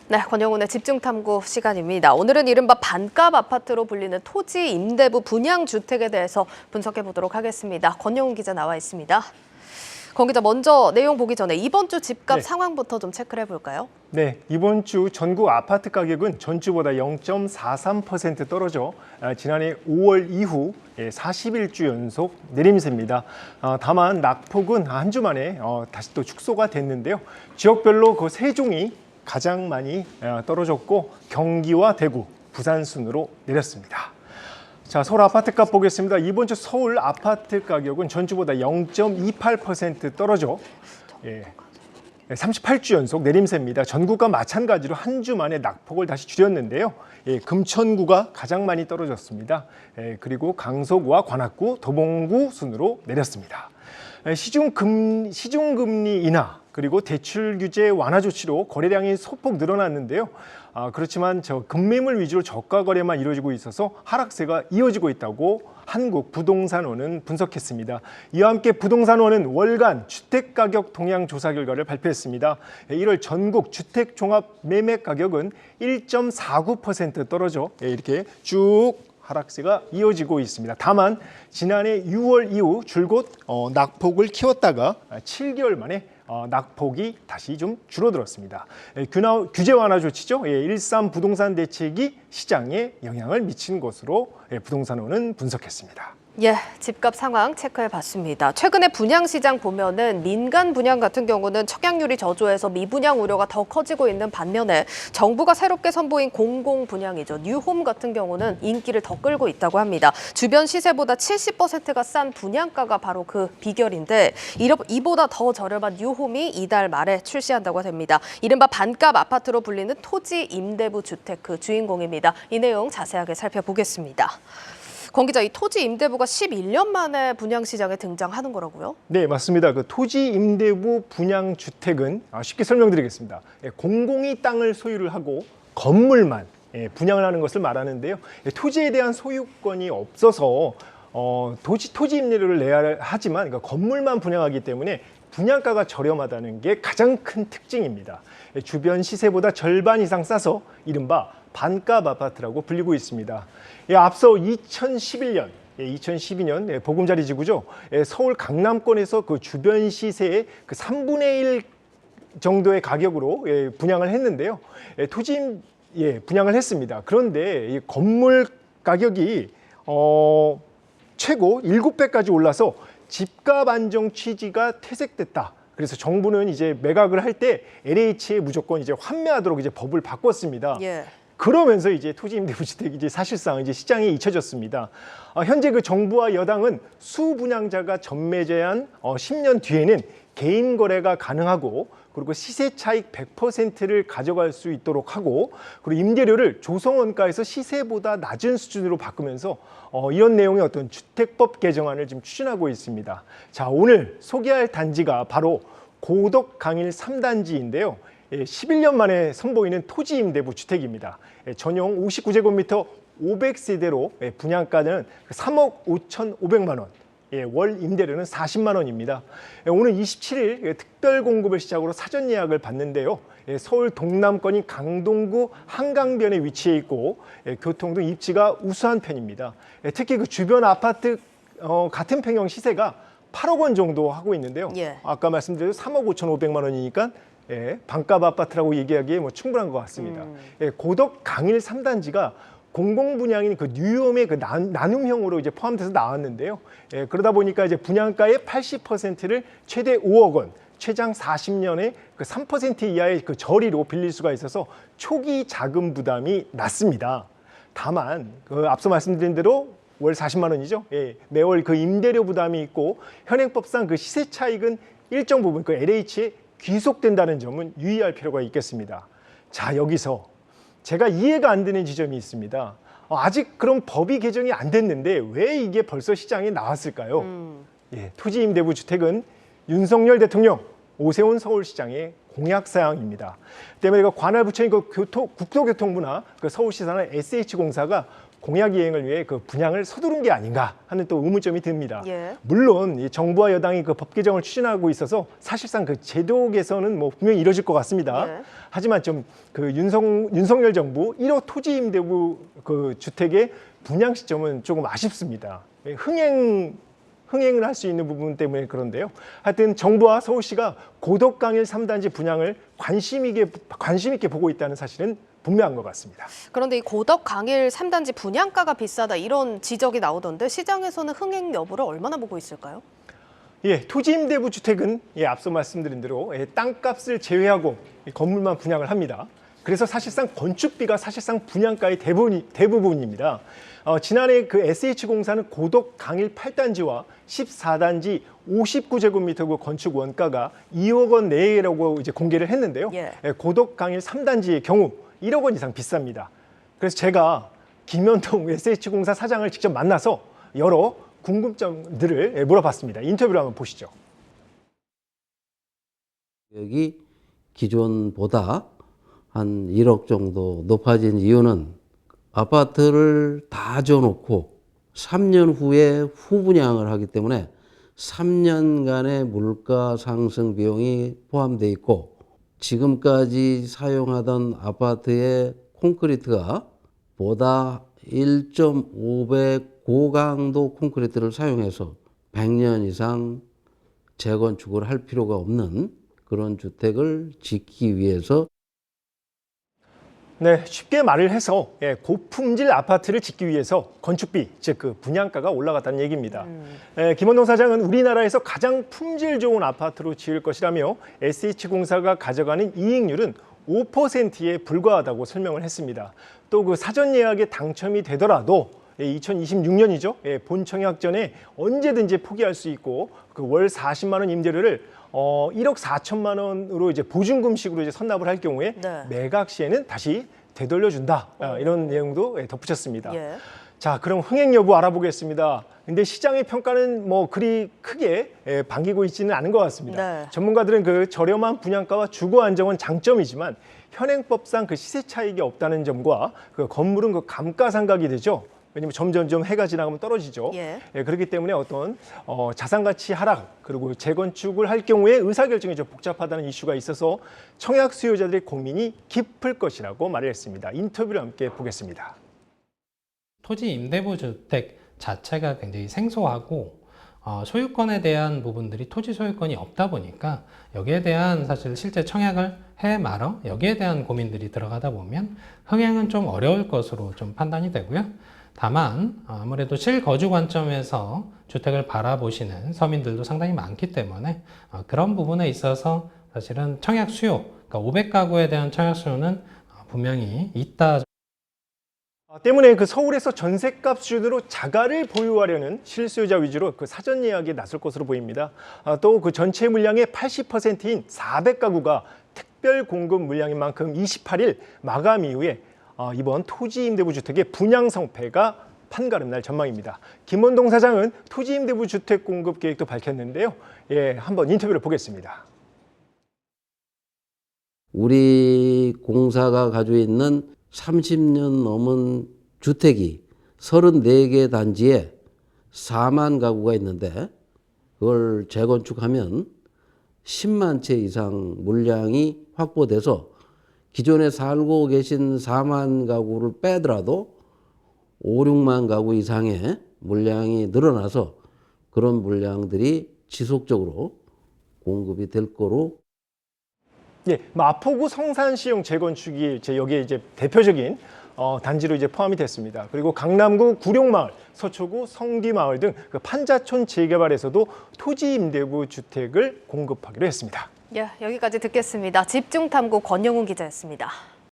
네, 권영훈의 집중탐구 시간입니다. 오늘은 이른바 반값 아파트로 불리는 토지 임대부 분양주택에 대해서 분석해 보도록 하겠습니다. 권영훈 기자 나와 있습니다. 권 기자, 먼저 내용 보기 전에 이번 주 집값 상황부터 좀 체크를 해볼까요? 네, 이번 주 전국 아파트 가격은 전주보다 0.43% 떨어져 지난해 5월 이후 41주 연속 내림세입니다. 다만 낙폭은 한 주 만에 다시 또 축소가 됐는데요. 지역별로 그 세종이 가장 많이 떨어졌고 경기와 대구, 부산 순으로 내렸습니다. 자, 서울 아파트값 보겠습니다. 이번 주 서울 아파트 가격은 전주보다 0.28% 떨어져 38주 연속 내림세입니다. 전국과 마찬가지로 한 주 만에 낙폭을 다시 줄였는데요. 금천구가 가장 많이 떨어졌습니다. 그리고 강서구와 관악구, 도봉구 순으로 내렸습니다. 시중금리 인하 그리고 대출 규제 완화 조치로 거래량이 소폭 늘어났는데요. 그렇지만 급매물 위주로 저가 거래만 이루어지고 있어서 하락세가 이어지고 있다고 한국부동산원은 분석했습니다. 이와 함께 부동산원은 월간 주택가격 동향 조사 결과를 발표했습니다. 1월 전국 주택종합 매매 가격은 1.49% 떨어져 이렇게 쭉 하락세가 이어지고 있습니다. 다만 지난해 6월 이후 줄곧 낙폭을 키웠다가 7개월 만에 낙폭이 다시 좀 줄어들었습니다. 규제 완화 조치죠. 13 부동산 대책이 시장에 영향을 미친 것으로 부동산원은 분석했습니다. 예, 집값 상황 체크해봤습니다. 최근에 분양시장 보면은 민간 분양 같은 경우는 청약률이 저조해서 미분양 우려가 더 커지고 있는 반면에 정부가 새롭게 선보인 공공분양이죠. 뉴홈 같은 경우는 인기를 더 끌고 있다고 합니다. 주변 시세보다 70%가 싼 분양가가 바로 그 비결인데 이보다 더 저렴한 뉴홈이 이달 말에 출시한다고 합니다. 이른바 반값 아파트로 불리는 토지 임대부 주택 그 주인공입니다. 이 내용 자세하게 살펴보겠습니다. 권 기자, 이 토지 임대부가 11년 만에 분양시장에 등장하는 거라고요? 네, 맞습니다. 그 토지 임대부 분양주택은 쉽게 설명드리겠습니다. 공공이 땅을 소유를 하고 건물만 분양을 하는 것을 말하는데요. 토지에 대한 소유권이 없어서 토지 임대료를 내야 하지만 그러니까 건물만 분양하기 때문에 분양가가 저렴하다는 게 가장 큰 특징입니다. 주변 시세보다 절반 이상 싸서 이른바 반값 아파트라고 불리고 있습니다. 앞서 2012년 보금자리 지구죠. 서울 강남권에서 그 주변 시세의 그 3분의 1 정도의 가격으로 분양을 했는데요. 분양을 했습니다. 그런데 이 건물 가격이 최고 7배까지 올라서 집값 안정 취지가 퇴색됐다. 그래서 정부는 이제 매각을 할 때 LH에 무조건 이제 환매하도록 이제 법을 바꿨습니다. 그러면서 이제 토지 임대부 주택이 이제 사실상 이제 시장에 잊혀졌습니다. 현재 그 정부와 여당은 수분양자가 전매제한 10년 뒤에는 개인 거래가 가능하고 그리고 시세 차익 100%를 가져갈 수 있도록 하고 그리고 임대료를 조성원가에서 시세보다 낮은 수준으로 바꾸면서 이런 내용의 어떤 주택법 개정안을 지금 추진하고 있습니다. 자, 오늘 소개할 단지가 바로 고덕 강일 3단지인데요. 11년 만에 선보이는 토지 임대부 주택입니다. 전용 59제곱미터 500세대로 분양가는 3억 5,500만 원, 월 임대료는 40만 원입니다. 오늘 27일 특별 공급을 시작으로 사전 예약을 받는데요. 서울 동남권인 강동구 한강변에 위치해 있고 교통 등 입지가 우수한 편입니다. 특히 그 주변 아파트 같은 평형 시세가 8억 원 정도 하고 있는데요. 아까 말씀드린 3억 5,500만 원이니까 반값 아파트라고 얘기하기에 충분한 것 같습니다. 고덕 강일 3단지가 공공분양인 그 뉴홈의 그 나눔형으로 이제 포함돼서 나왔는데요. 그러다 보니까 이제 분양가의 80%를 최대 5억 원, 최장 40년에 그 3% 이하의 그 저리로 빌릴 수가 있어서 초기 자금 부담이 낮습니다. 다만 앞서 말씀드린 대로 월 40만 원이죠. 매월 그 임대료 부담이 있고 현행법상 그 시세 차익은 일정 부분 그 LH에 귀속된다는 점은 유의할 필요가 있겠습니다. 자, 여기서 제가 이해가 안 되는 지점이 있습니다. 아직 그런 법이 개정이 안 됐는데 왜 이게 벌써 시장에 나왔을까요? 토지 임대부 주택은 윤석열 대통령, 오세훈 서울시장의 공약사항입니다. 때문에 관할 부처인 그 국토교통부나 그 서울시사나 SH공사가 공약 이행을 위해 그 분양을 서두른 게 아닌가 하는 또 의문점이 듭니다. 예. 물론 이 정부와 여당이 그 법 개정을 추진하고 있어서 사실상 그 제도 개선은 뭐 분명히 이뤄질 것 같습니다. 예. 하지만 좀 그 윤석열 정부 1호 토지 임대부 그 주택의 분양 시점은 조금 아쉽습니다. 흥행을 할 수 있는 부분 때문에 그런데요. 하여튼 정부와 서울시가 고덕강일 3단지 분양을 관심 있게 보고 있다는 사실은 분명한 것 같습니다. 그런데 이 고덕강일 3단지 분양가가 비싸다 이런 지적이 나오던데 시장에서는 흥행 여부를 얼마나 보고 있을까요? 예, 토지 임대부 주택은 앞서 말씀드린 대로 땅값을 제외하고 건물만 분양을 합니다. 그래서 사실상 건축비가 사실상 분양가의 대부분입니다. 지난해 그 SH공사는 고덕 강일 8단지와 14단지 59제곱미터 그 건축 원가가 2억 원 내외라고 이제 공개를 했는데요. 예. 고덕 강일 3단지의 경우 1억 원 이상 비쌉니다. 그래서 제가 김현동 SH공사 사장을 직접 만나서 여러 궁금점들을 물어봤습니다. 인터뷰를 한번 보시죠. 여기 기존보다 한 1억 정도 높아진 이유는 아파트를 다 지어놓고 3년 후에 후분양을 하기 때문에 3년간의 물가 상승 비용이 포함되어 있고 지금까지 사용하던 아파트의 콘크리트가 보다 1.5배 고강도 콘크리트를 사용해서 100년 이상 재건축을 할 필요가 없는 그런 주택을 짓기 위해서 네, 쉽게 말을 해서 고품질 아파트를 짓기 위해서 건축비, 즉 그 분양가가 올라갔다는 얘기입니다. 김원동 사장은 우리나라에서 가장 품질 좋은 아파트로 지을 것이라며 SH공사가 가져가는 이익률은 5%에 불과하다고 설명을 했습니다. 또 그 사전 예약에 당첨이 되더라도 2026년이죠. 본 청약 전에 언제든지 포기할 수 있고 그 월 40만 원 임대료를 1억 4천만 원으로 이제 보증금식으로 이제 선납을 할 경우에 네. 매각 시에는 다시 되돌려준다. 이런 내용도 덧붙였습니다. 예. 자, 그럼 흥행 여부 알아보겠습니다. 근데 시장의 평가는 뭐 그리 크게 반기고 있지는 않은 것 같습니다. 네. 전문가들은 그 저렴한 분양가와 주거 안정은 장점이지만 현행법상 그 시세 차익이 없다는 점과 그 건물은 그 감가상각이 되죠. 왜냐면 점점점 해가 지나가면 떨어지죠. 예. 그렇기 때문에 어떤 자산 가치 하락 그리고 재건축을 할 경우에 의사결정이 좀 복잡하다는 이슈가 있어서 청약 수요자들의 고민이 깊을 것이라고 말을 했습니다. 인터뷰를 함께 보겠습니다. 토지 임대부 주택 자체가 굉장히 생소하고 소유권에 대한 부분들이 토지 소유권이 없다 보니까 여기에 대한 사실 실제 청약을 해 말어 여기에 대한 고민들이 들어가다 보면 흥행은 좀 어려울 것으로 좀 판단이 되고요. 다만 아무래도 실거주 관점에서 주택을 바라보시는 서민들도 상당히 많기 때문에 그런 부분에 있어서 사실은 청약 수요, 그러니까 500가구에 대한 청약 수요는 분명히 있다. 때문에 그 서울에서 전셋값 수준으로 자가를 보유하려는 실수요자 위주로 그 사전 예약에 나설 것으로 보입니다. 또 그 전체 물량의 80%인 400가구가 특별 공급 물량인 만큼 28일 마감 이후에 이번 토지 임대부 주택의 분양 성패가 판가름날 전망입니다. 김원동 사장은 토지 임대부 주택 공급 계획도 밝혔는데요. 한번 인터뷰를 보겠습니다. 우리 공사가 가지고 있는 30년 넘은 주택이 34개 단지에 4만 가구가 있는데 그걸 재건축하면 10만 채 이상 물량이 확보돼서 기존에 살고 계신 4만 가구를 빼더라도 5, 6만 가구 이상의 물량이 늘어나서 그런 물량들이 지속적으로 공급이 될 거로. 마포구 성산시형 재건축이 여기에 이제 대표적인 단지로 이제 포함이 됐습니다. 그리고 강남구 구룡마을, 서초구 성디마을 등 그 판자촌 재개발에서도 토지 임대부 주택을 공급하기로 했습니다. 예, 여기까지 듣겠습니다. 집중탐구 권영훈 기자였습니다.